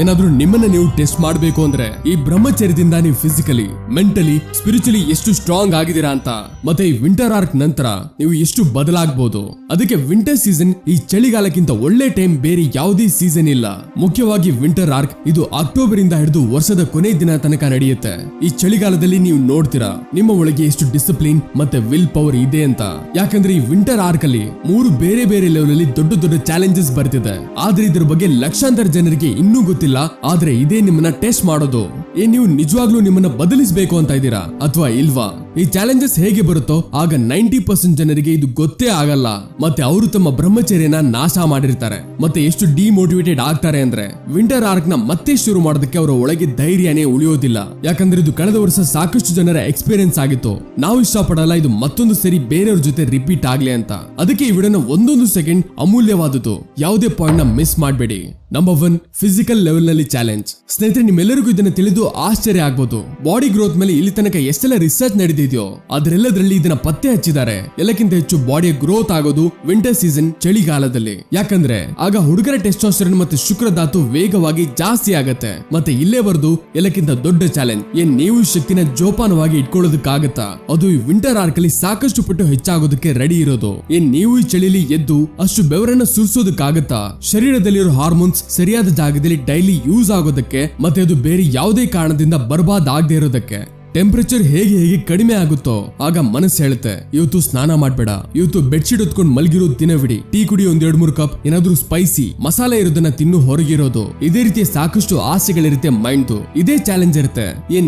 ಏನಾದ್ರೂ ನಿಮ್ಮನ್ನ ನೀವು ಟೆಸ್ಟ್ ಮಾಡಬೇಕು ಅಂದ್ರೆ ಈ ಬ್ರಹ್ಮಚರ್ಯದಿಂದ ನೀವು ಫಿಸಿಕಲಿ, ಮೆಂಟಲಿ, ಸ್ಪಿರಿಚುಲಿ ಎಷ್ಟು ಸ್ಟ್ರಾಂಗ್ ಆಗಿದ್ದೀರಾ ಅಂತ, ಮತ್ತೆ ಈ ವಿಂಟರ್ ಆರ್ಕ್ ನಂತರ ನೀವು ಎಷ್ಟು ಬದಲಾಗಬಹುದು. ಅದಕ್ಕೆ ವಿಂಟರ್ ಸೀಸನ್ ಈ ಚಳಿಗಾಲಕ್ಕಿಂತ ಒಳ್ಳೆ ಟೈಮ್ ಬೇರೆ ಯಾವುದೇ ಸೀಸನ್ ಇಲ್ಲ. ಮುಖ್ಯವಾಗಿ ವಿಂಟರ್ ಆರ್ಕ್ ಇದು ಅಕ್ಟೋಬರ್ ಇಂದ ಹಿಡಿದು ವರ್ಷದ ಕೊನೆ ದಿನ ತನಕ ನಡೆಯುತ್ತೆ. ಈ ಚಳಿಗಾಲದಲ್ಲಿ ನೀವು ನೋಡ್ತೀರಾ ನಿಮ್ಮ ಒಳಗೆ ಎಷ್ಟು ಡಿಸಿಪ್ಲಿನ್ ಮತ್ತೆ ವಿಲ್ ಪವರ್ ಇದೆ ಅಂತ. ಯಾಕಂದ್ರೆ ಈ ವಿಂಟರ್ ಆರ್ಕ್ ಅಲ್ಲಿ 3 ಬೇರೆ ಬೇರೆ ಲೆವೆಲ್ ಅಲ್ಲಿ ದೊಡ್ಡ ದೊಡ್ಡ ಚಾಲೆಂಜಸ್ ಬರ್ತಿದೆ. ಆದ್ರೆ ಇದ್ರ ಬಗ್ಗೆ ಲಕ್ಷಾಂತರ ಜನರಿಗೆ ಇನ್ನೂ ಗೊತ್ತಿಲ್ಲ. ಆದ್ರೆ ಇದೇ ನಿಮ್ಮನ್ನ ಟೆಸ್ಟ್ ಮಾಡೋದು. ನೀವು ನಿಜವಾಗ್ಲೂ ನಿಮ್ಮನ್ನ ಬದಲಿಸಬೇಕು ಅಂತ ಇದ್ದೀರಾ ಅಥವಾ ಇಲ್ವಾ? ಈ ಚಾಲೆಂಜಸ್ ಹೇಗೆ ಬರುತ್ತೋ ಆಗ 90% ಜನರಿಗೆ ಇದು ಗೊತ್ತೇ ಆಗಲ್ಲ. ಮತ್ತೆ ಅವರು ತಮ್ಮ ಬ್ರಹ್ಮಚರ್ಯನ ನಾಶ ಮಾಡಿರ್ತಾರೆ. ಮತ್ತೆ ಎಷ್ಟು ಡಿಮೋಟಿವೇಟೆಡ್ ಆಗ್ತಾರೆ ಅಂದ್ರೆ ವಿಂಟರ್ ಆರ್ಕ್ ನ ಮತ್ತೆ ಶುರು ಮಾಡೋದಕ್ಕೆ ಅವರ ಒಳಗೆ ಧೈರ್ಯನೇ ಉಳಿಯೋದಿಲ್ಲ. ಯಾಕಂದ್ರೆ ಇದು ಕಳೆದ ವರ್ಷ ಸಾಕಷ್ಟು ಜನರ ಎಕ್ಸ್ಪೀರಿಯನ್ಸ್ ಆಗಿತ್ತು. ನಾವು ಇಷ್ಟಪಡಲ್ಲ ಇದು ಮತ್ತೊಂದು ಸರಿ ಬೇರೆಯವ್ರ ಜೊತೆ ರಿಪೀಟ್ ಆಗ್ಲಿ ಅಂತ. ಅದಕ್ಕೆ ಈ ವಿಡಿಯೋನ ಒಂದೊಂದು ಸೆಕೆಂಡ್ ಅಮೂಲ್ಯವಾದದ್ದು. ಯಾವುದೇ ಪಾಯಿಂಟ್ ನ ಮಿಸ್ ಮಾಡಬೇಡಿ. ನಂಬರ್ 1, ಫಿಸಿಕಲ್ ಲೆವೆಲ್ ನಲ್ಲಿ ಚಾಲೆಂಜ್. ಸ್ನೇಹಿತರೆ, ನಿಮ್ಮೆಲ್ಲರಿಗೂ ಇದನ್ನ ತಿಳಿದು ಆಶ್ಚರ್ಯ ಆಗ್ಬೋದು. ಬಾಡಿ ಗ್ರೋತ್ ಮೇಲೆ ಇಲ್ಲಿ ತನಕ ಎಷ್ಟೆಲ್ಲ ರಿಸರ್ಚ್ ನಡೆದಿದೆಯೋ ಅದರೆಲ್ಲದರಲ್ಲಿ ಇದನ್ನ ಪತ್ತೆ ಹಚ್ಚಿದ್ದಾರೆ. ಎಲ್ಲಕ್ಕಿಂತ ಹೆಚ್ಚು ಬಾಡಿಯ ಗ್ರೋತ್ ಆಗೋದು ವಿಂಟರ್ ಸೀಸನ್, ಚಳಿಗಾಲದಲ್ಲಿ. ಯಾಕಂದ್ರೆ ಆಗ ಹುಡುಗರ ಟೆಸ್ಟೋಸ್ಟೆರಾನ್ ಮತ್ತೆ ಶುಕ್ರಧಾತು ವೇಗವಾಗಿ ಜಾಸ್ತಿ ಆಗತ್ತೆ. ಮತ್ತೆ ಇಲ್ಲೇ ಬರೆದು ಎಲ್ಲಕ್ಕಿಂತ ದೊಡ್ಡ ಚಾಲೆಂಜ್, ನೀವು ಶಕ್ತಿನ ಜೋಪಾನವಾಗಿ ಇಟ್ಕೊಳ್ಳೋದಕ್ಕಾಗತ್ತಾ? ಅದು ಈ ವಿಂಟರ್ ಆರ್ಕ್ ಅಲ್ಲಿ ಸಾಕಷ್ಟು ಪಟ್ಟು ಹೆಚ್ಚಾಗೋದಕ್ಕೆ ರೆಡಿ ಇರೋದು. ನೀವು ಈ ಚಳಿಲಿ ಎದ್ದು ಅಷ್ಟು ಬೆವರನ್ನ ಸುರಿಸೋದಕ್ಕಾಗತ್ತಾ? ಶರೀರದಲ್ಲಿರೋ ಹಾರ್ಮೋನ್ಸ್ ಸರಿಯಾದ ಜಾಗದಲ್ಲಿ ಡೈಲಿ ಯೂಸ್ ಆಗೋದಕ್ಕೆ, ಮತ್ತೆ ಅದು ಬೇರೆ ಯಾವುದೇ ಕಾರಣದಿಂದ ಬರ್ಬಾದ್ ಆಗದೆ ಇರೋದಕ್ಕೆ. ಟೆಂಪರೇಚರ್ ಹೇಗೆ ಕಡಿಮೆ ಆಗುತ್ತೋ ಆಗ ಮನಸ್ಸು ಹೇಳುತ್ತೆ, ಇವತ್ತು ಸ್ನಾನ ಮಾಡ್ಬೇಡ, ಇವತ್ತು ಬೆಡ್ಶೀಟ್ ಹೊತ್ಕೊಂಡು ಮಲಗಿರೋದು ದಿನವಿಡಿ, ಟೀ ಕುಡಿ 2-3 ಕಪ್, ಏನಾದ್ರೂ ಸ್ಪೈಸಿ ಮಸಾಲೆ ಇರೋದನ್ನ ತಿನ್ನು ಹೊರಗಿರೋದು. ಇದೇ ರೀತಿಯ ಸಾಕಷ್ಟು ಆಸೆಗಳಿರುತ್ತೆ ಮೈಂಡ್. ಇದೇ ಚಾಲೆಂಜ್ ಇರುತ್ತೆ.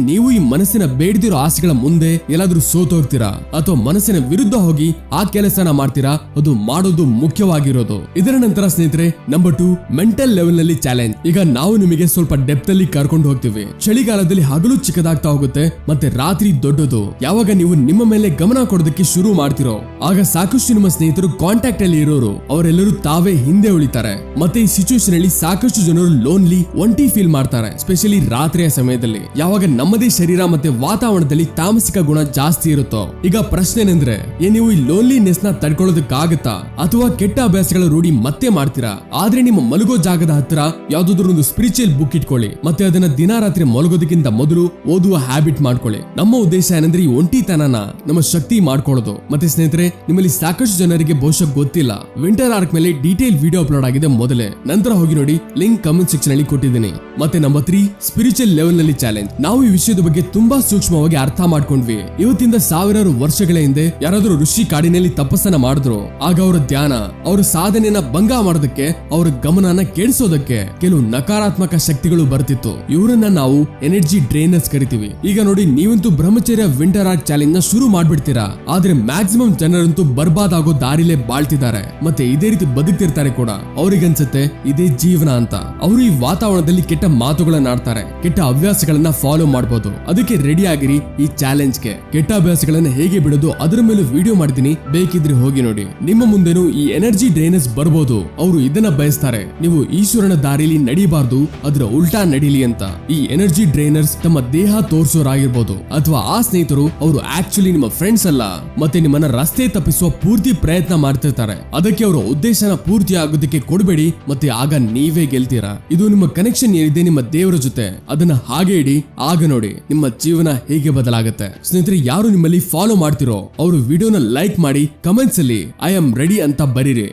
ನೀವು ಈ ಮನಸ್ಸಿನ ಬೇಡದಿರೋ ಆಸೆಗಳ ಮುಂದೆ ಎಲ್ಲಾದ್ರೂ ಸೋತೋಗ್ತೀರಾ ಅಥವಾ ಮನಸ್ಸಿನ ವಿರುದ್ಧ ಹೋಗಿ ಆ ಕೆಲಸನ ಮಾಡ್ತೀರಾ? ಅದು ಮಾಡೋದು ಮುಖ್ಯವಾಗಿರೋದು. ಇದರ ನಂತರ ಸ್ನೇಹಿತರೆ, ನಂಬರ್ 2, ಮೆಂಟಲ್ ಲೆವೆಲ್ ನಲ್ಲಿ ಚಾಲೆಂಜ್. ಈಗ ನಾವು ನಿಮಗೆ ಸ್ವಲ್ಪ ಡೆಪ್ತ್ ಅಲ್ಲಿ ಕರ್ಕೊಂಡು ಹೋಗ್ತೀವಿ. ಚಳಿಗಾಲದಲ್ಲಿ ಹಗಲು ಚಿಕ್ಕದಾಗ್ತಾ ಹೋಗುತ್ತೆ ಮತ್ತೆ ರಾತ್ರಿ ದೊಡ್ಡದು. ಯಾವಾಗ ನೀವು ನಿಮ್ಮ ಮೇಲೆ ಗಮನ ಕೊಡೋದಕ್ಕೆ ಶುರು ಮಾಡ್ತಿರೋ ಆಗ ಸಾಕಷ್ಟು ನಿಮ್ಮ ಸ್ನೇಹಿತರು ಕಾಂಟ್ಯಾಕ್ಟ್ ಅಲ್ಲಿ ಇರೋರು ಅವರೆಲ್ಲರೂ ತಾವೇ ಹಿಂದೆ ಉಳಿತಾರೆ. ಮತ್ತೆ ಈ ಸಿಚುವೇಶನ್ ಅಲ್ಲಿ ಸಾಕಷ್ಟು ಜನರು ಲೋನ್ಲಿ, ಒಂಟಿ ಫೀಲ್ ಮಾಡ್ತಾರೆ, ಸ್ಪೆಷಲಿ ರಾತ್ರಿಯ ಸಮಯದಲ್ಲಿ. ಯಾವಾಗ ನಮ್ಮದೇ ಶರೀರ ಮತ್ತೆ ವಾತಾವರಣದಲ್ಲಿ ತಾಮಸಿಕ ಗುಣ ಜಾಸ್ತಿ ಇರುತ್ತೋ. ಈಗ ಪ್ರಶ್ನೆ ಏನಂದ್ರೆ, ನೀವು ಈ ಲೋನ್ಲಿನೆಸ್ ನ ತಡ್ಕೊಳ್ಳೋದಕ್ಕಾಗತ್ತಾ ಅಥವಾ ಕೆಟ್ಟ ಅಭ್ಯಾಸಗಳ ರೂಢಿ ಮತ್ತೆ ಮಾಡ್ತೀರಾ? ಆದ್ರೆ ನಿಮ್ಮ ಮಲಗೋ ಜಾಗದ ಹತ್ತಿರ ಯಾವ್ದಾದ್ರು ಒಂದು ಸ್ಪಿರಿಚುವಲ್ ಬುಕ್ ಇಟ್ಕೊಳ್ಳಿ. ಮತ್ತೆ ಅದನ್ನ ದಿನ ರಾತ್ರಿ ಮಲಗೋದಕ್ಕಿಂತ ಮೊದಲು ಓದುವ ಹ್ಯಾಬಿಟ್ ಮಾಡ್ಕೊಳ್ಳಿ. ನಮ್ಮ ಉದ್ದೇಶ ಏನಂದ್ರೆ ಈ ಒಂಟಿತನನ ನಮ್ಮ ಶಕ್ತಿ ಮಾಡ್ಕೊಳ್ಳೋದು. ಮತ್ತೆ ಸ್ನೇಹಿತರೆ, ನಿಮ್ಮಲ್ಲಿ ಸಾಕಷ್ಟು ಜನರಿಗೆ ಬಹುಶಃ ಗೊತ್ತಿಲ್ಲ, ವಿಂಟರ್ ಆರ್ಕ್ ಮೇಲೆ ಡೀಟೇಲ್ ವಿಡಿಯೋ ಅಪ್ಲೋಡ್ ಆಗಿದೆ ಮೊದಲೇ. ನಂತರ ಹೋಗಿ ನೋಡಿ, ಲಿಂಕ್ ಕಮೆಂಟ್ ಸೆಕ್ಷನ್ ಅಲ್ಲಿ ಕೊಟ್ಟಿದ್ದೀನಿ. ಮತ್ತೆ ನಂಬರ್ 3, ಸ್ಪಿರಿಚುವಲ್ ಲೆವೆಲ್ ನಲ್ಲಿ ಚಾಲೆಂಜ್. ನಾವು ಈ ವಿಷಯದ ಬಗ್ಗೆ ತುಂಬಾ ಸೂಕ್ಷ್ಮವಾಗಿ ಅರ್ಥ ಮಾಡ್ಕೊಂಡ್ವಿ. ಇವತ್ತಿಂದ ಸಾವಿರಾರು ವರ್ಷಗಳ ಹಿಂದೆ ಯಾರಾದ್ರೂ ಋಷಿ ಕಾಡಿನಲ್ಲಿ ತಪಸ್ಸನ್ನ ಮಾಡಿದ್ರು. ಆಗ ಅವರ ಧ್ಯಾನ, ಅವರ ಸಾಧನೆಯನ್ನ ಭಂಗ ಮಾಡೋದಕ್ಕೆ, ಅವರ ಗಮನನ ಕೆಡಿಸೋದಕ್ಕೆ ಕೆಲವು ನಕಾರಾತ್ಮಕ ಶಕ್ತಿಗಳು ಬರ್ತಿತ್ತು. ಇವರನ್ನ ನಾವು ಎನರ್ಜಿ ಡ್ರೈನರ್ಸ್ ಕರಿತೀವಿ. ಈಗ ನೋಡಿ, ನೀವಂತೂ ಬ್ರಹ್ಮಚರ್ಯ ವಿಂಟರ್ ಆರ್ಕ್ ಚಾಲೆಂಜ್ ನ ಶುರು ಮಾಡ್ಬಿಡ್ತೀರಾ. ಆದ್ರೆ ಮ್ಯಾಕ್ಸಿಮಮ್ ಜನರಂತೂ ಬರ್ಬಾದ್ ಆಗೋ ದಾರಿಲೇ ಬಾಳ್ತಿದ್ದಾರೆ. ಮತ್ತೆ ಇದೇ ರೀತಿ ಬದುಕ್ತಿರ್ತಾರೆ ಕೂಡ. ಅವ್ರಿಗನ್ಸುತ್ತೆ ಇದೇ ಜೀವನ ಅಂತ. ಅವರು ಈ ವಾತಾವರಣದಲ್ಲಿ ಕೆಟ್ಟ ಮಾತುಗಳನ್ನ ಆಡ್ತಾರೆ, ಕೆಟ್ಟ ಹವ್ಯಾಸಗಳನ್ನ ಫಾಲೋ ಮಾಡಬಹುದು. ಅದಕ್ಕೆ ರೆಡಿ ಆಗಿರಿ ಈ ಚಾಲೆಂಜ್ಗೆ. ಕೆಟ್ಟ ಅಭ್ಯಾಸಗಳನ್ನ ಹೇಗೆ ಬಿಡೋದು ಅದರ ಮೇಲೆ ವಿಡಿಯೋ ಮಾಡ್ತೀನಿ, ಬೇಕಿದ್ರೆ ಹೋಗಿ ನೋಡಿ. ನಿಮ್ಮ ಮುಂದೆನೂ ಈ ಎನರ್ಜಿ ಡ್ರೈನರ್ಸ್ ಬರ್ಬೋದು. ಅವರು ಇದನ್ನ ಬಯಸ್ತಾರೆ, ನೀವು ಈಶ್ವರನ ದಾರಿಲಿ ನಡೀಬಾರ್ದು, ಅದರ ಉಲ್ಟಾ ನಡೀಲಿ ಅಂತ. ಈ ಎನರ್ಜಿ ಡ್ರೈನರ್ಸ್ ತಮ್ಮ ದೇಹ ತೋರಿಸೋರಾಗಿರ್ಬೋದು ಅಥವಾ ಆ ಸ್ನೇಹಿತರು ಅವರು ಆಕ್ಚುಲಿ ನಿಮ್ಮ ಫ್ರೆಂಡ್ಸ್ ಅಲ್ಲ. ಮತ್ತೆ ನಿಮ್ಮನ್ನ ರಸ್ತೆ ತಪ್ಪಿಸುವ ಪೂರ್ತಿ ಪ್ರಯತ್ನ ಮಾಡ್ತಿರ್ತಾರೆ. ಅದಕ್ಕೆ ಅವರ ಉದ್ದೇಶನ ಪೂರ್ತಿ ಆಗೋದಕ್ಕೆ ಕೊಡಬೇಡಿ, ಮತ್ತೆ ಆಗ ನೀವೇ ಗೆಲ್ತೀರಾ. ಇದು ನಿಮ್ಮ ಕನೆಕ್ಷನ್ ಏನಿದೆ ನಿಮ್ಮ ದೇವರ ಜೊತೆ, ಅದನ್ನ ಹಾಗೆ ಇಡಿ. ಆಗ ನೋಡಿ ನಿಮ್ಮ ಜೀವನ ಹೇಗೆ ಬದಲಾಗುತ್ತೆ. ಸ್ನೇಹಿತರೆ, ಯಾರು ನಿಮ್ಮಲ್ಲಿ ಫಾಲೋ ಮಾಡ್ತಿರೋ ಅವರು ವಿಡಿಯೋನ ಲೈಕ್ ಮಾಡಿ, ಕಮೆಂಟ್ಸ್ ಅಲ್ಲಿ ಐ ಆಮ್ ರೆಡಿ ಅಂತ ಬರೀರಿ.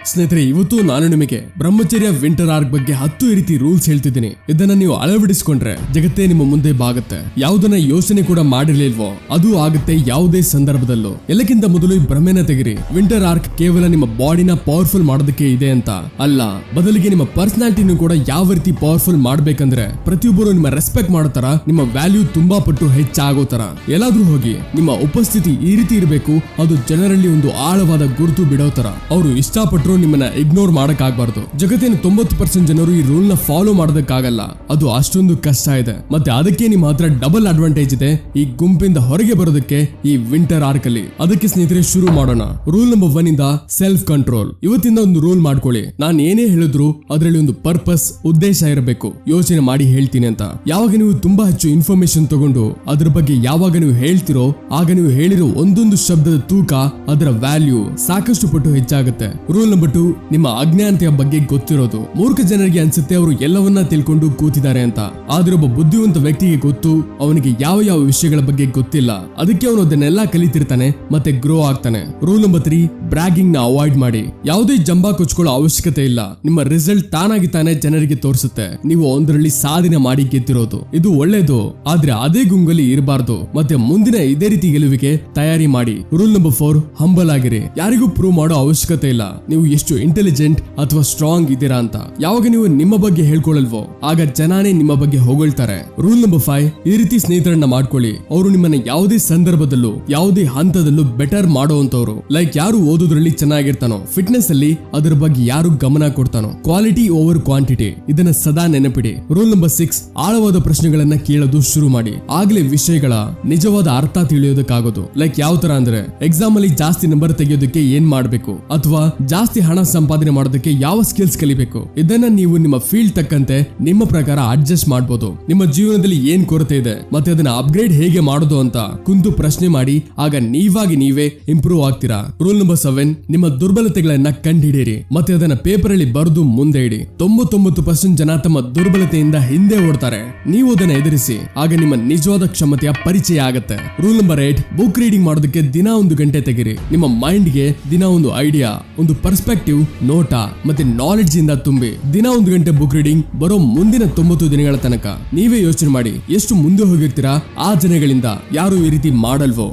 ಸ್ನೇಹಿತರೆ, ಇವತ್ತು ನಾನು ನಿಮಗೆ ಬ್ರಹ್ಮಚರ್ಯ ವಿಂಟರ್ ಆರ್ಕ್ ಬಗ್ಗೆ 10 ರೀತಿ ರೂಲ್ಸ್ ಹೇಳ್ತಿದ್ದೀನಿ. ಇದನ್ನ ನೀವು ಅಳವಡಿಸಿಕೊಂಡ್ರೆ ಜಗತ್ತೇ ನಿಮ್ಮ ಮುಂದೆ ಬಾಗುತ್ತೆ. ಯಾವುದನ್ನ ಯೋಚನೆ ಕೂಡ ಮಾಡಿರ್ಲಿಲ್ವೋ ಅದು ಆಗುತ್ತೆ ಯಾವುದೇ ಸಂದರ್ಭದಲ್ಲೂ. ಎಲ್ಲಕ್ಕಿಂತ ಮೊದಲು ಈ ಭ್ರಮೆನ ತೆಗಿರಿ. ವಿಂಟರ್ ಆರ್ಕ್ ಕೇವಲ ನಿಮ್ಮ ಬಾಡಿನ ಪವರ್ಫುಲ್ ಮಾಡೋದಕ್ಕೆ ಇದೆ ಅಂತ ಅಲ್ಲ, ಬದಲಿಗೆ ನಿಮ್ಮ ಪರ್ಸನಾಲಿಟಿನೂ ಕೂಡ ಯಾವ ರೀತಿ ಪವರ್ಫುಲ್ ಮಾಡ್ಬೇಕಂದ್ರೆ ಪ್ರತಿಯೊಬ್ಬರು ನಿಮ್ಮ ರೆಸ್ಪೆಕ್ಟ್ ಮಾಡೋ ತರ, ನಿಮ್ಮ ವ್ಯಾಲ್ಯೂ ತುಂಬಾ ಪಟ್ಟು ಹೆಚ್ಚಾಗೋ ತರ. ಎಲ್ಲಾದ್ರೂ ಹೋಗಿ ನಿಮ್ಮ ಉಪಸ್ಥಿತಿ ಈ ರೀತಿ ಇರಬೇಕು, ಅದು ಜನರಲ್ಲಿ ಒಂದು ಆಳವಾದ ಗುರುತು ಬಿಡೋ ತರ. ಅವರು ಇಷ್ಟಪಟ್ಟರು ನಿಮ್ಮನ್ನ ಇಗ್ನೋರ್ ಮಾಡಕ್ ಆಗ್ಬಾರ್ದು. ಜಗತ್ತಿನ 90% ಜನರು ಈ ರೂಲ್ ನ ಫಾಲೋ ಮಾಡೋದಕ್ಕಾಗಲ್ಲ. ಅದು ಅಷ್ಟೊಂದು ಕಷ್ಟ ಇದೆ. ಮತ್ತೆ ಅದಕ್ಕೆ ನಿಮ್ಮ ಹತ್ರ ಡಬಲ್ ಅಡ್ವಾಂಟೇಜ್ ಇದೆ ಈ ಗುಂಪಿಂದ ಹೊರಗೆ ಬರೋದಕ್ಕೆ ಈ ವಿಂಟರ್ ಆರ್ಕ್ ಅಲ್ಲಿ. ಅದಕ್ಕೆ ಸ್ನೇಹಿತರೆ ಶುರು ಮಾಡೋಣ. ರೂಲ್ ನಂಬರ್ 1 ಇಂದ ಸೆಲ್ಫ್ ಕಂಟ್ರೋಲ್. ಇವತ್ತಿಂದ ಒಂದು ರೂಲ್ ಮಾಡ್ಕೊಳ್ಳಿ, ನಾನು ಏನೇ ಹೇಳಿದ್ರು ಅದರಲ್ಲಿ ಒಂದು ಪರ್ಪಸ್, ಉದ್ದೇಶ ಇರಬೇಕು. ಯೋಚನೆ ಮಾಡಿ ಹೇಳ್ತೀನಿ ಅಂತ. ಯಾವಾಗ ನೀವು ತುಂಬಾ ಹೆಚ್ಚು ಇನ್ಫಾರ್ಮೇಶನ್ ತಗೊಂಡು ಅದ್ರ ಬಗ್ಗೆ ಯಾವಾಗ ನೀವು ಹೇಳ್ತಿರೋ ಆಗ ನೀವು ಹೇಳಿರೋ ಒಂದೊಂದು ಶಬ್ದದ ತೂಕ, ಅದರ ವ್ಯಾಲ್ಯೂ ಸಾಕಷ್ಟು ಪಟ್ಟು ಹೆಚ್ಚಾಗುತ್ತೆ. ರೂಲ್ ನಂಬರ್ ನಂಬರ್ 2, ನಿಮ್ಮ ಅಜ್ಞಾನತೆಯ ಬಗ್ಗೆ ಗೊತ್ತಿರೋದು. ಮೂರ್ಖ ಜನರಿಗೆ ಅನ್ಸುತ್ತೆ ಅವರು ಎಲ್ಲವನ್ನ ತಿಳ್ಕೊಂಡು ಕೂತಿದ್ದಾರೆ ಅಂತ. ಆದ್ರೆ ಒಬ್ಬ ಬುದ್ಧಿವಂತ ವ್ಯಕ್ತಿಗೆ ಗೊತ್ತು ಅವನಿಗೆ ಯಾವ ಯಾವ ವಿಷಯಗಳ ಬಗ್ಗೆ ಗೊತ್ತಿಲ್ಲ. ಅದಕ್ಕೆ ಅವನು ಅದನ್ನೆಲ್ಲ ಕಲಿತಿರ್ತಾನೆ ಮತ್ತೆ ಗ್ರೋ ಆಗ್ತಾನೆ. ರೂಲ್ ನಂಬರ್ 3, ಬ್ರಾಗಿಂಗ್ ನ ಅವಾಯ್ಡ್ ಮಾಡಿ. ಯಾವುದೇ ಜಂಬಾ ಕೊಚ್ಕೊಳ್ಳೋ ಅವಶ್ಯಕತೆ ಇಲ್ಲ. ನಿಮ್ಮ ರಿಸಲ್ಟ್ ತಾನಾಗಿ ತಾನೇ ಜನರಿಗೆ ತೋರಿಸುತ್ತೆ ನೀವು ಒಂದರಲ್ಲಿ ಸಾಧನೆ ಮಾಡಿ ಗೆದ್ದಿರೋದು. ಇದು ಒಳ್ಳೇದು, ಆದ್ರೆ ಅದೇ ಗುಂಗಲ್ಲಿ ಇರಬಾರ್ದು. ಮತ್ತೆ ಮುಂದಿನ ಇದೇ ರೀತಿ ಗೆಲುವಿಗೆ ತಯಾರಿ ಮಾಡಿ. ರೂಲ್ ನಂಬರ್ 4, ಹಂಬಲ್ ಆಗಿರಿ. ಯಾರಿಗೂ ಪ್ರೂವ್ ಮಾಡೋ ಅವಶ್ಯಕತೆ ಇಲ್ಲ ನೀವು ಎಷ್ಟು ಇಂಟೆಲಿಜೆಂಟ್ ಅಥವಾ ಸ್ಟ್ರಾಂಗ್ ಇದ್ದೀರಾ ಅಂತ. ಯಾವಾಗ ನೀವು ನಿಮ್ಮ ಬಗ್ಗೆ ಹೇಳ್ಕೊಳ್ಳಲ್ವೋ ಆಗ ಜನಾನೇ ನಿಮ್ಮ ಬಗ್ಗೆ ಹೊಗಳ್ತಾರೆ. ರೂಲ್ ನಂಬರ್ 5, ಈ ರೀತಿ ಸ್ನೇಹಿತರನ್ನ ಮಾಡ್ಕೊಳ್ಳಿ. ಅವರು ನಿಮ್ಮನ್ನ ಯಾವುದೇ ಸಂದರ್ಭದಲ್ಲೂ ಯಾವುದೇ ಹಂತದಲ್ಲೂ ಬೆಟರ್ ಮಾಡುವಂತವ್ರು. ಲೈಕ್ ಯಾರು ಓದೋದ್ರಲ್ಲಿ ಚೆನ್ನಾಗಿರ್ತಾನೋ, ಫಿಟ್ನೆಸ್ ಅಲ್ಲಿ ಅದರ ಬಗ್ಗೆ ಯಾರು ಗಮನ ಕೊಡ್ತಾನೋ. ಕ್ವಾಲಿಟಿ ಓವರ್ ಕ್ವಾಂಟಿಟಿ, ಇದನ್ನ ಸದಾ ನೆನಪಿಡಿ. ರೂಲ್ ನಂಬರ್ 6, ಆಳವಾದ ಪ್ರಶ್ನೆಗಳನ್ನ ಕೇಳೋದು ಶುರು ಮಾಡಿ. ಆಗ್ಲೇ ವಿಷಯಗಳ ನಿಜವಾದ ಅರ್ಥ ತಿಳಿಯೋದಕ್ಕಾಗೋದು. ಲೈಕ್ ಯಾವ ತರ ಅಂದ್ರೆ ಎಕ್ಸಾಮ್ ಅಲ್ಲಿ ಜಾಸ್ತಿ ನಂಬರ್ ತೆಗೆಯೋದಕ್ಕೆ ಏನ್ ಮಾಡ್ಬೇಕು, ಅಥವಾ ಜಾಸ್ತಿ ಹಣ ಸಂಪಾದನೆ ಮಾಡೋದಕ್ಕೆ ಯಾವ ಸ್ಕಿಲ್ಸ್ ಕಲಿಬೇಕು. ಇದನ್ನ ನೀವು ನಿಮ್ಮ ಫೀಲ್ಡ್ ತಕ್ಕಂತೆ ನಿಮ್ಮ ಪ್ರಕಾರ ಅಡ್ಜಸ್ಟ್ ಮಾಡಬಹುದು. ನಿಮ್ಮ ಜೀವನದಲ್ಲಿ ಏನ್ ಕೊರತೆ ಇದೆ ಮತ್ತೆ ಅದನ್ನ ಅಪ್ಗ್ರೇಡ್ ಹೇಗೆ ಮಾಡೋದು ಅಂತ ಕುಂತು ಪ್ರಶ್ನೆ ಮಾಡಿ. ಆಗ ನೀವಾಗಿ ನೀವೇ ಇಂಪ್ರೂವ್ ಆಗ್ತೀರಾ. ರೂಲ್ ನಂಬರ್ 7, ನಿಮ್ಮ ದುರ್ಬಲತೆಗಳನ್ನ ಕಂಡುಹಿಡಿಯಿರಿ ಮತ್ತೆ ಅದನ್ನ ಪೇಪರ್ ಅಲ್ಲಿ ಬರೆದು ಮುಂದೆ ಇಡಿ. 99% ಜನ ತಮ್ಮ ದುರ್ಬಲತೆಯಿಂದ ಹಿಂದೆ ಓಡ್ತಾರೆ. ನೀವು ಅದನ್ನ ಎದುರಿಸಿ, ಆಗ ನಿಮ್ಮ ನಿಜವಾದ ಕ್ಷಮತೆಯ ಪರಿಚಯ ಆಗತ್ತೆ. ರೂಲ್ ನಂಬರ್ 8, ಬುಕ್ ರೀಡಿಂಗ್ ಮಾಡೋದಕ್ಕೆ ದಿನ 1 ಗಂಟೆ ತೆಗಿರಿ. ನಿಮ್ಮ ಮೈಂಡ್ ಗೆ ದಿನ ಒಂದು ಐಡಿಯಾ, ಒಂದು ಪರ್ಸ್ಪೆಕ್ಟಿವ್, ನೋಟ ಮತ್ತೆ ನಾಲೆಡ್ಜ್ ಇಂದ ತುಂಬಿ. ದಿನ 1 ಗಂಟೆ ಬುಕ್ ರೀಡಿಂಗ್ ಬರೋ ಮುಂದಿನ 90 ದಿನಗಳ ತನಕ ನೀವೇ ಯೋಚನೆ ಮಾಡಿ ಎಷ್ಟು ಮುಂದೆ ಹೋಗಿರ್ತೀರಾ. ಆ ಜನಗಳಿಂದ ಯಾರು ಈ ರೀತಿ ಮಾಡಲ್ವೋ.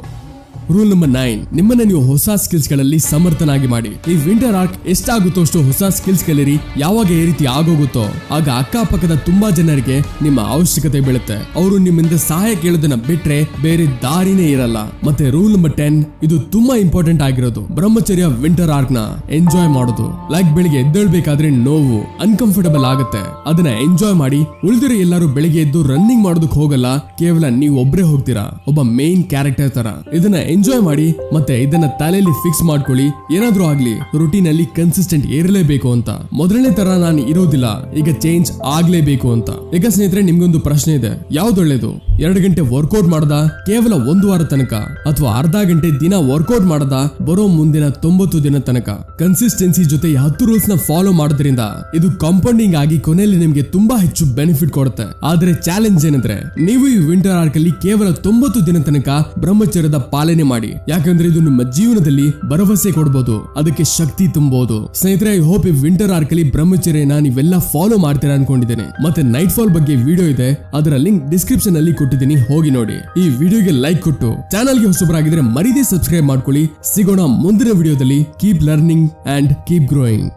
ರೂಲ್ ನಂಬರ್ 9, ನಿಮ್ಮನ್ನ ನೀವು ಹೊಸ ಸ್ಕಿಲ್ಸ್ ಗಳಲ್ಲಿ ಸಮರ್ಥನಾಗಿ ಮಾಡಿ. ಈ ವಿಂಟರ್ ಆರ್ಕ್ ಎಷ್ಟಾಗುತ್ತೋ ಅಷ್ಟು ಹೊಸ ಸ್ಕಿಲ್ಸ್ ಕಲಿರಿ. ಯಾವಾಗ ಈ ರೀತಿ ಆಗೋಗುತ್ತೋ ಆಗ ಅಕ್ಕಪಕ್ಕದ ತುಂಬಾ ಜನರಿಗೆ ನಿಮ್ಮ ಅವಶ್ಯಕತೆ ಬೀಳುತ್ತೆ. ಅವರು ನಿಮ್ಮಿಂದ ಸಹಾಯ ಕೇಳೋದನ್ನ ಬಿಟ್ರೆ ಬೇರೆ ದಾರಿನೇ ಇರಲ್ಲ. ಮತ್ತೆ ರೂಲ್ ನಂಬರ್ 10, ಇದು ತುಂಬಾ ಇಂಪಾರ್ಟೆಂಟ್ ಆಗಿರೋದು. ಬ್ರಹ್ಮಚರ್ಯ ವಿಂಟರ್ ಆರ್ಕ್ ನ ಎಂಜಾಯ್ ಮಾಡೋದು. ಲೈಕ್ ಬೆಳಿಗ್ಗೆ ಎದ್ದೇಳ್ಬೇಕಾದ್ರೆ ನೋವು, ಅನ್ಕಂಫರ್ಟಬಲ್ ಆಗುತ್ತೆ, ಅದನ್ನ ಎಂಜಾಯ್ ಮಾಡಿ. ಉಳಿದಿರೋ ಎಲ್ಲರೂ ಬೆಳಿಗ್ಗೆ ಎದ್ದು ರನ್ನಿಂಗ್ ಮಾಡೋದಕ್ಕೆ ಹೋಗಲ್ಲ, ಕೇವಲ ನೀವು ಒಬ್ರೇ ಹೋಗ್ತೀರಾ, ಒಬ್ಬ ಮೇನ್ ಕ್ಯಾರೆಕ್ಟರ್ ತರ. ಇದನ್ನ ಎಂಜಾಯ್ ಮಾಡಿ ಮತ್ತೆ ಇದನ್ನ ತಲೆಯಲ್ಲಿ ಫಿಕ್ಸ್ ಮಾಡ್ಕೊಳ್ಳಿ. ಏನಾದ್ರೂ ಆಗ್ಲಿ ರುಟೀನ್ ಅಲ್ಲಿ ಕನ್ಸಿಸ್ಟೆಂಟ್ ಇರಲೇಬೇಕು ಅಂತ. ಮೊದಲನೇ ತರ ನಾನು ಇರೋದಿಲ್ಲ, ಈಗ ಚೇಂಜ್ ಆಗ್ಲೇಬೇಕು ಅಂತ. ಈಗ ಸ್ನೇಹಿತರೆ ನಿಮ್ಗೊಂದು ಪ್ರಶ್ನೆ ಇದೆ, ಯಾವ್ದೊಳ್ಳೇದು? 2 ಗಂಟೆ ವರ್ಕೌಟ್ ಮಾಡದ ಕೇವಲ 1 ವಾರ ತನಕ, ಅಥವಾ ಅರ್ಧ ಗಂಟೆ ದಿನ ವರ್ಕೌಟ್ ಮಾಡದ ಬರೋ ಮುಂದಿನ 90 ದಿನ ತನಕ? ಕನ್ಸಿಸ್ಟೆನ್ಸಿ ಜೊತೆ 10 ರೂಲ್ಸ್ ನ ಫಾಲೋ ಮಾಡೋದ್ರಿಂದ ಇದು ಕಾಂಪೌಂಡಿಂಗ್ ಆಗಿ ಕೊನೆಯಲ್ಲಿ ನಿಮ್ಗೆ ತುಂಬಾ ಹೆಚ್ಚು ಬೆನಿಫಿಟ್ ಕೊಡುತ್ತೆ. ಆದ್ರೆ ಚಾಲೆಂಜ್ ಏನಂದ್ರೆ ನೀವು ಈ ವಿಂಟರ್ ಆರ್ಕ್ ಅಲ್ಲಿ ಕೇವಲ 90 ದಿನ ತನಕ ಬ್ರಹ್ಮಚರ್ಯದ ಪಾಲನೆ ಮಾಡಿ. ಯಾಕಂದ್ರೆ ಇದು ನಿಮ್ಮ ಜೀವನದಲ್ಲಿ ಭರವಸೆ ಕೊಡಬಹುದು, ಅದಕ್ಕೆ ಶಕ್ತಿ ತುಂಬಬಹುದು. ಸ್ನೇಹಿತರೆ, ಐ ಹೋಪ್ ಈ ವಿಂಟರ್ ಆರ್ಕ್ ಅಲ್ಲಿ ಬ್ರಹ್ಮಚರ್ಯನ ನೀವೆಲ್ಲ ಫಾಲೋ ಮಾಡ್ತೀರಾ ಅನ್ಕೊಂಡಿದ್ದೇನೆ. ಮತ್ತೆ ನೈಟ್ ಫಾಲ್ ಬಗ್ಗೆ ವಿಡಿಯೋ ಇದೆ, ಅದರ ಲಿಂಕ್ ಡಿಸ್ಕ್ರಿಪ್ಷನ್ ಅಲ್ಲಿ ಕೊಟ್ಟಿದ್ದೀನಿ, ಹೋಗಿ ನೋಡಿ. ಈ ವಿಡಿಯೋಗೆ ಲೈಕ್ ಕೊಟ್ಟು ಚಾನಲ್ಗೆ ಹೊಸಬರಾಗಿದ್ರೆ ಮರಿದೇ ಸಬ್ಸ್ಕ್ರೈಬ್ ಮಾಡ್ಕೊಳ್ಳಿ. ಸಿಗೋಣ ಮುಂದಿನ ವಿಡಿಯೋದಲ್ಲಿ. Keep learning and keep growing.